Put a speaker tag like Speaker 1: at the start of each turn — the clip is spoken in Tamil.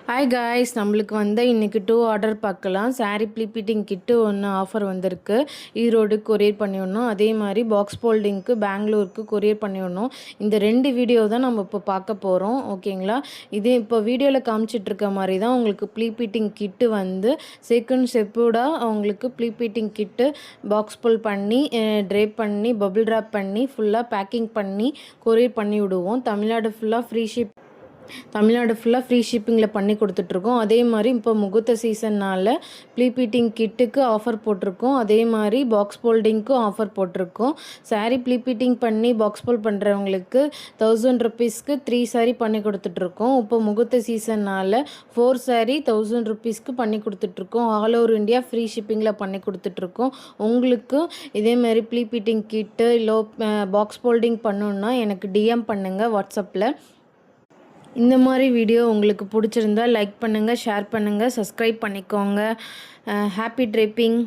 Speaker 1: ஹாய் காய்ஸ், நம்மளுக்கு இன்றைக்கி 2 ஆர்டர் பார்க்கலாம். சாரீ ப்ளீப்பீட்டிங் கிட்டு ஒன்று ஆஃபர் வந்திருக்கு. ஈரோடு கொரியர் பண்ணிவிடணும். அதே மாதிரி பாக்ஸ் ஃபோல்டிங்க்கு பெங்களூருக்கு கொரியர் பண்ணிவிடணும். இந்த 2 வீடியோ தான் நம்ம இப்போ பார்க்க போகிறோம். ஓகேங்களா? இது இப்போ வீடியோவில் காமிச்சிட்ருக்க மாதிரி தான் உங்களுக்கு ப்ளீப்பீட்டிங் கிட்டு செகண்ட் ஸ்டெப்போடாக உங்களுக்கு ப்ளீப்பீட்டிங் கிட்டு பாக்ஸ் ஃபுல் பண்ணி ட்ரேப் பண்ணி பபிள் ட்ராப் பண்ணி ஃபுல்லாக பேக்கிங் பண்ணி கொரியர் பண்ணி விடுவோம். தமிழ்நாடு ஃபுல்லாக ஃப்ரீ ஷிப்பிங்கில் பண்ணி கொடுத்துட்ருக்கோம். அதே மாதிரி இப்போ முகூர்த்த சீசன்னால் ப்ளீப்பீட்டிங் கிட்டுக்கு ஆஃபர் போட்டிருக்கோம். அதே மாதிரி பாக்ஸ் ஃபோல்டிங்க்கும் ஆஃபர் போட்டிருக்கோம். சாரீ ப்ளீப்பீட்டிங் பண்ணி பாக்ஸ் ஃபோல்ட் பண்ணுறவங்களுக்கு 1000 ருப்பீஸ்க்கு 3 சாரீ பண்ணி கொடுத்துட்ருக்கோம். இப்போ முகூர்த்த சீசன்னால் 4 சாரீ 1000 ருப்பீஸ்க்கு பண்ணி கொடுத்துட்ருக்கோம். ஆல் ஓவர் இந்தியா ஃப்ரீ ஷிப்பிங்கில் பண்ணி கொடுத்துட்ருக்கோம். உங்களுக்கு இதேமாதிரி ப்ளீப்பீட்டிங் கிட்டு இல்லை பாக்ஸ் ஃபோல்டிங் பண்ணணுன்னா எனக்கு டிஎம் பண்ணுங்கள் வாட்ஸ்அப்பில். இந்த மாதிரி வீடியோ உங்களுக்கு பிடிச்சிருந்தா லைக் பண்ணுங்கள், ஷேர் பண்ணுங்கள், சப்ஸ்கிரைப் பண்ணிக்கோங்க. Happy draping.